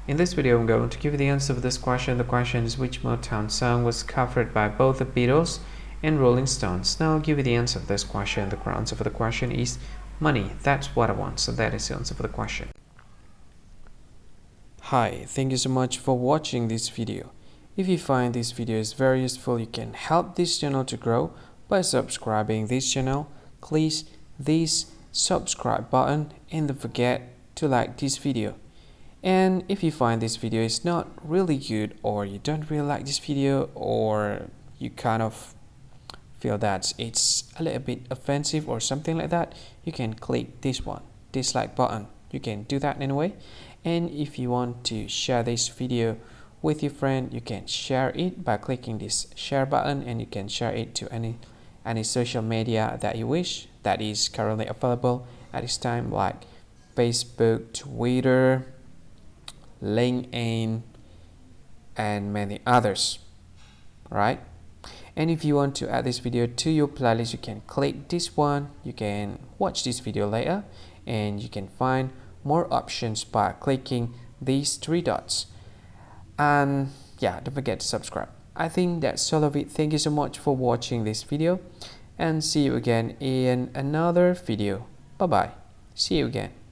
In this video, I'm going to give you the answer of this question. The question is, which Motown song was covered by both the Beatles and Rolling Stones? Now I'll give you the answer of this question. The answer for the question is Money. That's what I want. So that is the answer for the question. Hi, thank you so much for watching this video. If you find this video is very useful, you can help this channel to grow by subscribing this channel. Please this subscribe button and don't forget to like this video. And if you find this video is not really good, or you don't really like this video, or you kind of feel that it's a little bit offensive or something like that, you can click this one, dislike button. You can do that anyway. And if you want to share this video with your friend, you can share it by clicking this share button, and you can share it to any social media that you wish that is currently available at this time, like Facebook, Twitter, LinkedIn, and many others, right? And if you want to add this video to your playlist, you can click this one. You can watch this video later, and you can find more options by clicking these three dots. And yeah, don't forget to subscribe. I think that's all of it. Thank you so much for watching this video, and see you again in another video. Bye bye. See you again.